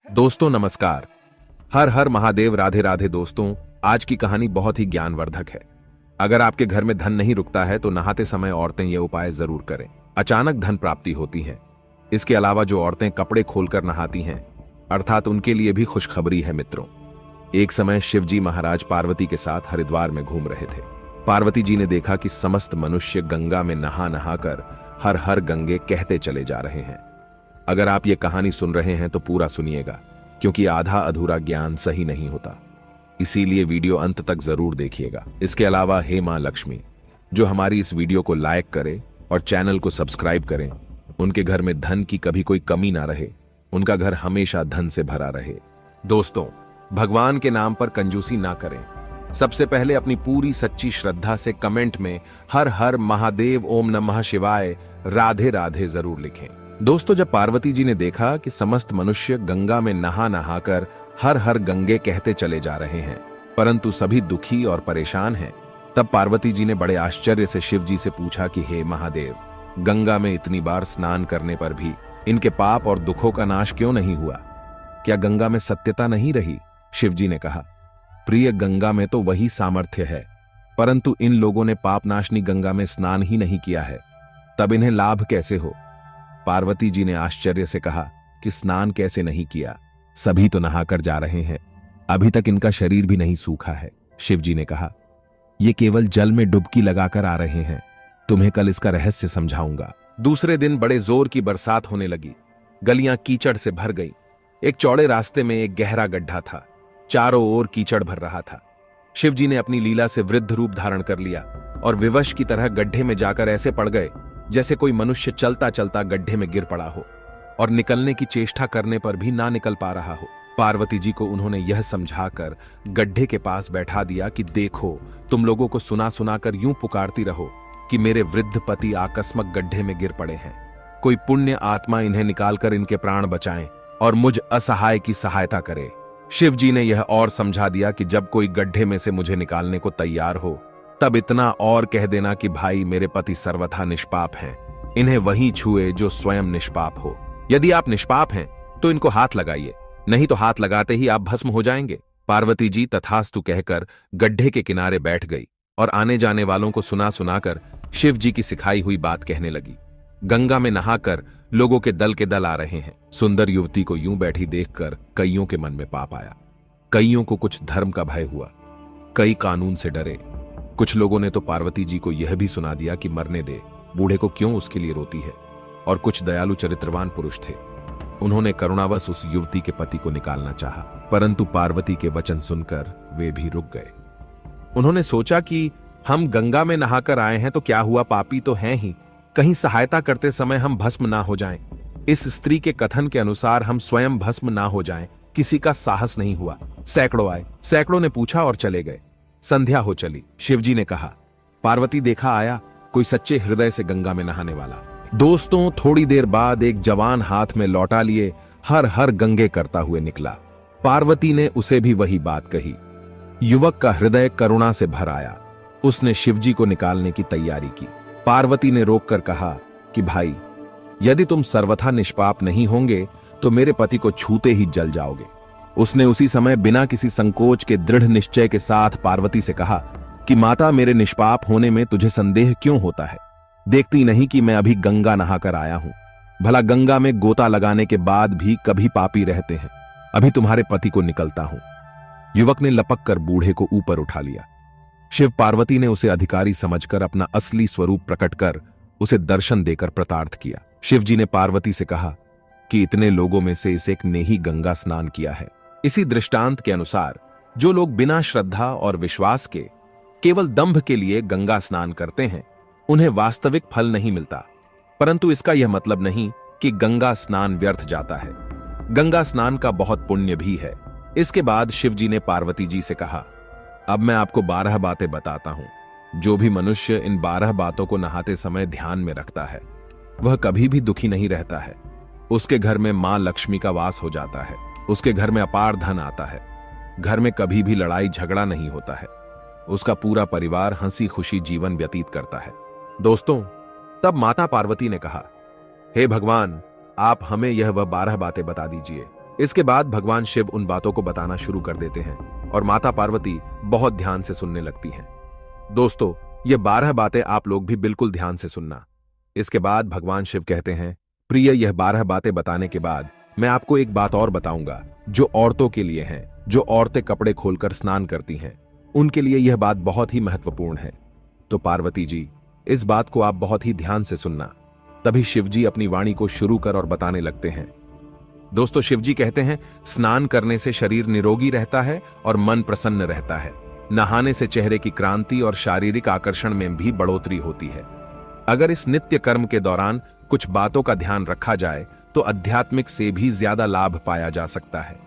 दोस्तों नमस्कार। हर हर महादेव, राधे राधे। दोस्तों, आज की कहानी बहुत ही ज्ञानवर्धक है। अगर आपके घर में धन नहीं रुकता है तो नहाते समय औरतें ये उपाय जरूर करें, अचानक धन प्राप्ति होती है। इसके अलावा जो औरतें कपड़े खोलकर नहाती हैं, अर्थात उनके लिए भी खुशखबरी है मित्रों। एक समय शिवजी महाराज पार्वती के साथ हरिद्वार में घूम रहे थे। पार्वती जी ने देखा कि समस्त मनुष्य गंगा में नहा नहाकर हर हर गंगे कहते चले जा रहे हैं। अगर आप ये कहानी सुन रहे हैं तो पूरा सुनिएगा, क्योंकि आधा अधूरा ज्ञान सही नहीं होता। इसीलिए वीडियो अंत तक जरूर देखिएगा। इसके अलावा हे मां लक्ष्मी, जो हमारी इस वीडियो को लाइक करें और चैनल को सब्सक्राइब करें, उनके घर में धन की कभी कोई कमी ना रहे, उनका घर हमेशा धन से भरा रहे। दोस्तों, भगवान के नाम पर कंजूसी ना करें। सबसे पहले अपनी पूरी सच्ची श्रद्धा से कमेंट में हर हर महादेव, ओम नमः शिवाय, राधे राधे जरूर लिखें। दोस्तों, जब पार्वती जी ने देखा कि समस्त मनुष्य गंगा में नहा नहाकर हर हर गंगे कहते चले जा रहे हैं, परंतु सभी दुखी और परेशान हैं, तब पार्वती जी ने बड़े आश्चर्य से शिव जी से पूछा कि हे महादेव, गंगा में इतनी बार स्नान करने पर भी इनके पाप और दुखों का नाश क्यों नहीं हुआ? क्या गंगा में सत्यता नहीं रही? शिव जी ने कहा, प्रिय, गंगा में तो वही सामर्थ्य है, परंतु इन लोगों ने पापनाशनी गंगा में स्नान ही नहीं किया है, तब इन्हें लाभ कैसे हो? पार्वती जी ने आश्चर्य से कहा कि स्नान कैसे नहीं किया? सभी तो नहाकर जा रहे हैं, अभी तक इनका शरीर भी नहीं सूखा है। शिव जी ने कहा, ये केवल जल में डुबकी लगाकर आ रहे हैं, तुम्हें कल इसका रहस्य समझाऊंगा। दूसरे दिन बड़े जोर की बरसात होने लगी। गलियां कीचड़ से भर गईं। एक चौड़े रास्ते में एक गहरा गड्ढा था, चारों ओर कीचड़ भर रहा था। शिव जी ने अपनी लीला से वृद्ध रूप धारण कर लिया और विवश की तरह गड्ढे में जाकर ऐसे पड़ गए जैसे कोई मनुष्य चलता चलता गड्ढे में गिर पड़ा हो और निकलने की चेष्टा करने पर भी ना निकल पा रहा हो। पार्वती जी को उन्होंने यह समझाकर गड्ढे के पास बैठा दिया कि देखो, तुम लोगों को सुना सुनाकर यूं पुकारती रहो कि मेरे वृद्ध पति आकस्मक गड्ढे में गिर पड़े हैं, कोई पुण्य आत्मा इन्हें निकालकर इनके प्राण बचाएं और मुझ असहाय की सहायता करे। शिव जी ने यह और समझा दिया कि जब कोई गड्ढे में से मुझे निकालने को तैयार हो, तब इतना और कह देना कि भाई, मेरे पति सर्वथा निष्पाप हैं, इन्हें वही छुए जो स्वयं निष्पाप हो। यदि आप निष्पाप हैं तो इनको हाथ लगाइए, नहीं तो हाथ लगाते ही आप भस्म हो जाएंगे। पार्वती जी तथास्तु कहकर गड्ढे के किनारे बैठ गई और आने जाने वालों को सुना सुनाकर शिव जी की सिखाई हुई बात कहने लगी। गंगा में नहाकर लोगों के दल आ रहे हैं। सुंदर युवती को यूं बैठी देखकर कईयों के मन में पाप आया। कईयों को कुछ धर्म का भय हुआ, कई कानून से डरे। कुछ लोगों ने तो पार्वती जी को यह भी सुना दिया कि मरने दे, बूढ़े को क्यों उसके लिए रोती है। और कुछ दयालु चरित्रवान पुरुष थे, उन्होंने करुणावश उस युवती के पति को निकालना चाहा, परंतु पार्वती के वचन सुनकर वे भी रुक गए। उन्होंने सोचा कि हम गंगा में नहाकर आए हैं तो क्या हुआ, पापी तो हैं ही, कहीं सहायता करते समय हम भस्म ना हो जाएं। इस स्त्री के कथन के अनुसार हम स्वयं भस्म ना हो जाएं। किसी का साहस नहीं हुआ। सैकड़ों आए, सैकड़ों ने पूछा और चले गए। संध्या हो चली। शिवजी ने कहा, पार्वती, देखा आया कोई सच्चे हृदय से गंगा में नहाने वाला। दोस्तों, थोड़ी देर बाद एक जवान हाथ में लौटा लिए हर हर गंगे करता हुए निकला। पार्वती ने उसे भी वही बात कही। युवक का हृदय करुणा से भर आया। उसने शिवजी को निकालने की तैयारी की। पार्वती ने रोककर कहा कि भाई, यदि तुम सर्वथा निष्पाप नहीं होंगे तो मेरे पति को छूते ही जल जाओगे। उसने उसी समय बिना किसी संकोच के दृढ़ निश्चय के साथ पार्वती से कहा कि माता, मेरे निष्पाप होने में तुझे संदेह क्यों होता है? देखती नहीं कि मैं अभी गंगा नहाकर आया हूं। भला गंगा में गोता लगाने के बाद भी कभी पापी रहते हैं। अभी तुम्हारे पति को निकलता हूं। युवक ने लपक कर बूढ़े को ऊपर उठा लिया। शिव पार्वती ने उसे अधिकारी समझकर अपना असली स्वरूप प्रकट कर उसे दर्शन देकर प्रतार्थ किया। शिव जी ने पार्वती से कहा कि इतने लोगों में से इस एक ने ही गंगा स्नान किया है। इसी दृष्टांत के अनुसार जो लोग बिना श्रद्धा और विश्वास के केवल दंभ के लिए गंगा स्नान करते हैं, उन्हें वास्तविक फल नहीं मिलता। परंतु इसका यह मतलब नहीं कि गंगा स्नान व्यर्थ जाता है। गंगा स्नान का बहुत पुण्य भी है। इसके बाद शिव जी ने पार्वती जी से कहा, अब मैं आपको 12 बातें बताता हूं। जो भी मनुष्य इन 12 बातों को नहाते समय ध्यान में रखता है, वह कभी भी दुखी नहीं रहता है। उसके घर में मां लक्ष्मी का वास हो जाता है। उसके घर में अपार धन आता है। घर में कभी भी लड़ाई झगड़ा नहीं होता है। उसका पूरा परिवार हंसी खुशी जीवन व्यतीत करता है। दोस्तों, तब माता पार्वती ने कहा, हे भगवान, आप हमें यह वह 12 बातें बता दीजिए। इसके बाद भगवान शिव उन बातों को बताना शुरू कर देते हैं और माता पार्वती बहुत ध्यान से सुनने लगती हैं। दोस्तों, ये 12 बातें आप लोग भी बिल्कुल ध्यान से सुनना। इसके बाद भगवान शिव कहते हैं, प्रिय, यह 12 बातें बताने के बाद मैं आपको एक बात और बताऊंगा जो औरतों के लिए है। जो औरतें कपड़े खोलकर स्नान करती हैं, उनके लिए यह बात बहुत ही महत्वपूर्ण है। तो पार्वती जी, इस बात को आप बहुत ही ध्यान से सुनना। तभी शिवजी अपनी वाणी को शुरू कर और बताने लगते हैं। दोस्तों, शिवजी कहते हैं, स्नान करने से शरीर निरोगी रहता है और मन प्रसन्न रहता है। नहाने से चेहरे की क्रांति और शारीरिक आकर्षण में भी बढ़ोतरी होती है। अगर इस नित्य कर्म के दौरान कुछ बातों का ध्यान रखा जाए तो आध्यात्मिक से भी ज्यादा लाभ पाया जा सकता है।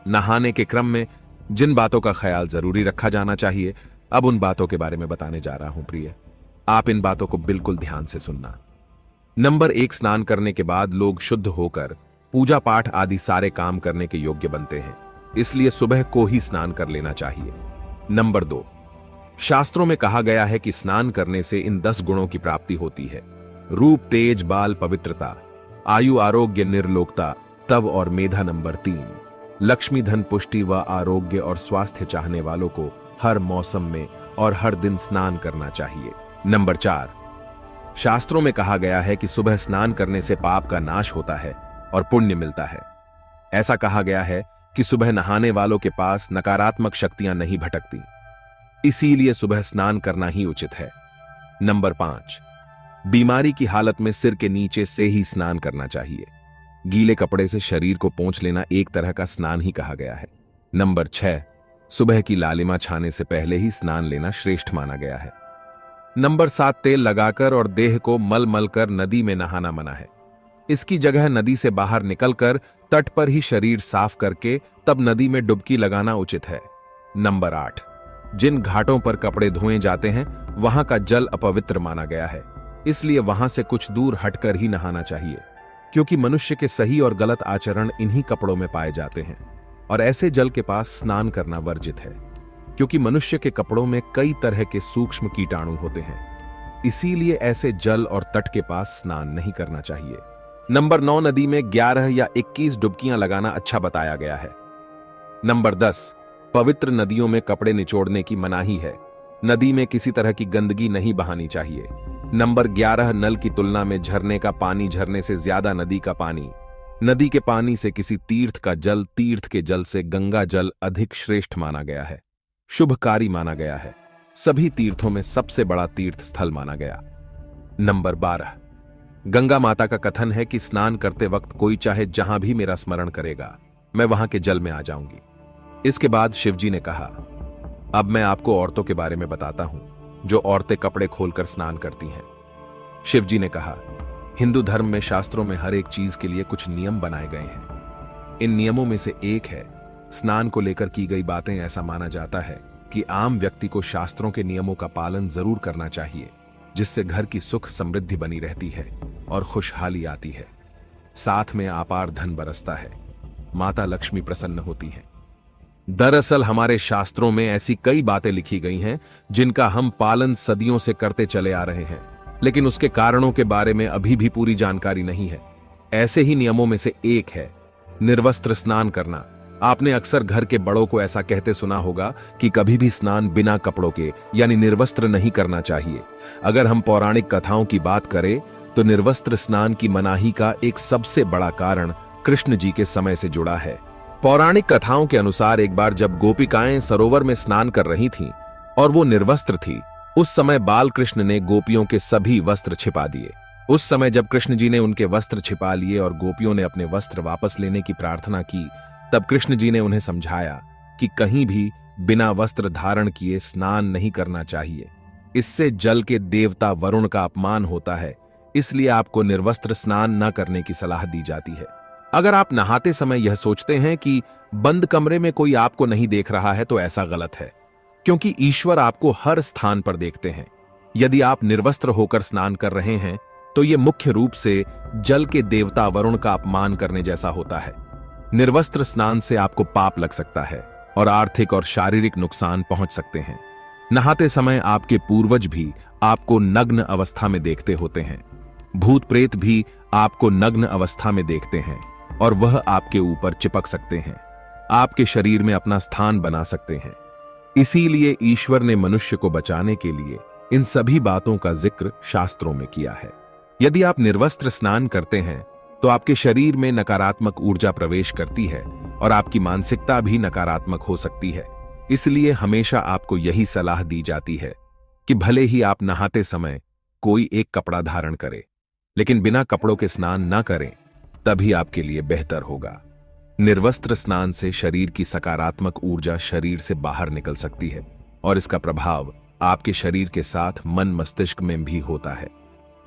नहाने के क्रम में जिन बातों का ख्याल जरूरी रखा जाना चाहिए, अब उन बातों के बारे में बताने जा रहा हूं प्रिय। आप इन बातों को बिल्कुल ध्यान से सुनना। नंबर 1, स्नान करने के बाद लोग शुद्ध होकर पूजा पाठ आदि सारे काम करने के योग्य बनते हैं, इसलिए सुबह को ही स्नान कर लेना चाहिए। नंबर 2, शास्त्रों में कहा गया है कि स्नान करने से इन 10 गुणों की प्राप्ति होती है। रूप, तेज, बाल, पवित्रता, आयु, आरोग्य, निर्लोकता, तव और मेधा। नंबर 3, लक्ष्मी, धन, पुष्टि व आरोग्य और स्वास्थ्य चाहने वालों को हर मौसम में और हर दिन स्नान करना चाहिए। नंबर 4, शास्त्रों में कहा गया है कि सुबह स्नान करने से पाप का नाश होता है और पुण्य मिलता है। ऐसा कहा गया है कि सुबह नहाने वालों के पास नकारात्मक शक्तियां नहीं भटकती, इसीलिए सुबह स्नान करना ही उचित है। नंबर 5, बीमारी की हालत में सिर के नीचे से ही स्नान करना चाहिए। गीले कपड़े से शरीर को पोंछ लेना एक तरह का स्नान ही कहा गया है। नंबर 6, सुबह की लालिमा छाने से पहले ही स्नान लेना श्रेष्ठ माना गया है। नंबर 7, तेल लगाकर और देह को मल मल कर नदी में नहाना मना है। इसकी जगह नदी से बाहर निकलकर तट पर ही शरीर साफ करके तब नदी में डुबकी लगाना उचित है। नंबर 8, जिन घाटों पर कपड़े धोए जाते हैं वहां का जल अपवित्र माना गया है, इसलिए वहां से कुछ दूर हटकर ही नहाना चाहिए, क्योंकि मनुष्य के सही और गलत आचरण इन्हीं कपड़ों में पाए जाते हैं और ऐसे जल के पास स्नान करना वर्जित है, क्योंकि मनुष्य के कपड़ों में कई तरह के सूक्ष्म कीटाणु होते हैं, इसीलिए ऐसे जल और तट के पास स्नान नहीं करना चाहिए। नंबर 9, नदी में 11 या 21 डुबकियां लगाना अच्छा बताया गया है। नंबर 10, पवित्र नदियों में कपड़े निचोड़ने की मनाही है। नदी में किसी तरह की गंदगी नहीं बहानी चाहिए। नंबर 11, नल की तुलना में झरने का पानी, झरने से ज्यादा नदी का पानी, नदी के पानी से किसी तीर्थ का जल, तीर्थ के जल से गंगा जल अधिक श्रेष्ठ माना गया है, शुभकारी माना गया है, सभी तीर्थों में सबसे बड़ा तीर्थ स्थल माना गया। नंबर 12, गंगा माता का कथन है कि स्नान करते वक्त कोई चाहे जहां भी मेरा स्मरण करेगा, मैं वहां के जल में आ जाऊंगी। इसके बाद शिवजी ने कहा, अब मैं आपको औरतों के बारे में बताता हूं जो औरतें कपड़े खोलकर स्नान करती हैं। शिवजी ने कहा, हिंदू धर्म में शास्त्रों में हर एक चीज के लिए कुछ नियम बनाए गए हैं। इन नियमों में से एक है स्नान को लेकर की गई बातें। ऐसा माना जाता है कि आम व्यक्ति को शास्त्रों के नियमों का पालन जरूर करना चाहिए, जिससे घर की सुख समृद्धि बनी रहती है और खुशहाली आती है, साथ में अपार धन बरसता है, माता लक्ष्मी प्रसन्न होती हैं। दरअसल हमारे शास्त्रों में ऐसी कई बातें लिखी गई हैं जिनका हम पालन सदियों से करते चले आ रहे हैं, लेकिन उसके कारणों के बारे में अभी भी पूरी जानकारी नहीं है। ऐसे ही नियमों में से एक है निर्वस्त्र स्नान करना। आपने अक्सर घर के बड़ों को ऐसा कहते सुना होगा कि कभी भी स्नान बिना कपड़ों के यानी निर्वस्त्र नहीं करना चाहिए। अगर हम पौराणिक कथाओं की बात करें तो निर्वस्त्र स्नान की मनाही का एक सबसे बड़ा कारण कृष्ण जी के समय से जुड़ा है। पौराणिक कथाओं के अनुसार एक बार जब गोपिकाएं सरोवर में स्नान कर रही थीं और वो निर्वस्त्र थी, उस समय बाल कृष्ण ने गोपियों के सभी वस्त्र छिपा दिए। उस समय जब कृष्ण जी ने उनके वस्त्र छिपा लिए और गोपियों ने अपने वस्त्र वापस लेने की प्रार्थना की, तब कृष्ण जी ने उन्हें समझाया कि कहीं भी बिना वस्त्र धारण किए स्नान नहीं करना चाहिए। इससे जल के देवता वरुण का अपमान होता है, इसलिए आपको निर्वस्त्र स्नान न करने की सलाह दी जाती है। अगर आप नहाते समय यह सोचते हैं कि बंद कमरे में कोई आपको नहीं देख रहा है तो ऐसा गलत है, क्योंकि ईश्वर आपको हर स्थान पर देखते हैं। यदि आप निर्वस्त्र होकर स्नान कर रहे हैं तो यह मुख्य रूप से जल के देवता वरुण का अपमान करने जैसा होता है। निर्वस्त्र स्नान से आपको पाप लग सकता है और आर्थिक और शारीरिक नुकसान पहुंच सकते हैं। नहाते समय आपके पूर्वज भी आपको नग्न अवस्था में देखते होते हैं। भूत प्रेत भी आपको नग्न अवस्था में देखते हैं। और वह आपके ऊपर चिपक सकते हैं, आपके शरीर में अपना स्थान बना सकते हैं। इसीलिए ईश्वर ने मनुष्य को बचाने के लिए इन सभी बातों का जिक्र शास्त्रों में किया है। यदि आप निर्वस्त्र स्नान करते हैं तो आपके शरीर में नकारात्मक ऊर्जा प्रवेश करती है और आपकी मानसिकता भी नकारात्मक हो सकती है। इसलिए हमेशा आपको यही सलाह दी जाती है कि भले ही आप नहाते समय कोई एक कपड़ा धारण करें, लेकिन बिना कपड़ों के स्नान न करें, तभी आपके लिए बेहतर होगा। निर्वस्त्र स्नान से शरीर की सकारात्मक ऊर्जा शरीर से बाहर निकल सकती है और इसका प्रभाव आपके शरीर के साथ मन मस्तिष्क में भी होता है।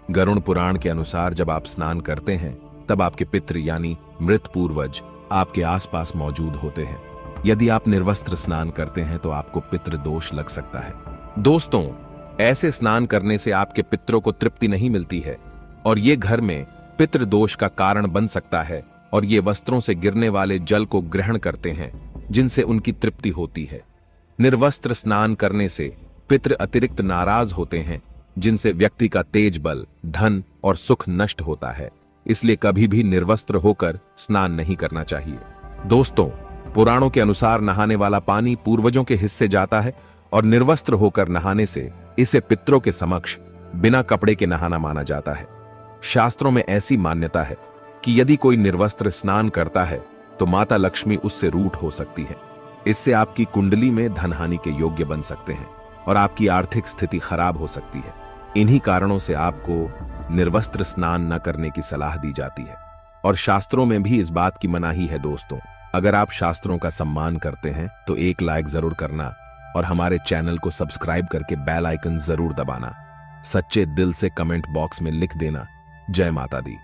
गरुड़ पुराण के अनुसार जब आप स्नान करते हैं तब आपके पितृ यानी मृत पूर्वज आपके आसपास मौजूद होते हैं। यदि आप निर्वस्त्र स्नान करते हैं तो आपको पितृ दोष लग सकता है। दोस्तों, ऐसे स्नान करने से आपके पितरों को तृप्ति नहीं मिलती है और ये घर में पितृ दोष का कारण बन सकता है और ये वस्त्रों से गिरने वाले जल को ग्रहण करते हैं जिनसे उनकी तृप्ति होती है। निर्वस्त्र स्नान करने से पितृ अतिरिक्त नाराज होते हैं जिनसे व्यक्ति का तेज बल, धन और सुख नष्ट होता है। इसलिए कभी भी निर्वस्त्र होकर स्नान नहीं करना चाहिए। दोस्तों, पुराणों के अनुसार नहाने वाला पानी पूर्वजों के हिस्से जाता है और निर्वस्त्र होकर नहाने से इसे पितरों के समक्ष बिना कपड़े के नहाना माना जाता है। शास्त्रों में ऐसी मान्यता है कि यदि कोई निर्वस्त्र स्नान करता है तो माता लक्ष्मी उससे रूठ हो सकती है। इससे आपकी कुंडली में धनहानि के योग्य बन सकते हैं और आपकी आर्थिक स्थिति खराब हो सकती है। इन्हीं कारणों से आपको निर्वस्त्र स्नान न करने की सलाह दी जाती है और शास्त्रों में भी इस बात की मनाही है। दोस्तों, अगर आप शास्त्रों का सम्मान करते हैं तो एक लाइक जरूर करना और हमारे चैनल को सब्सक्राइब करके बेल आइकन जरूर दबाना। सच्चे दिल से कमेंट बॉक्स में लिख देना, जय माता दी।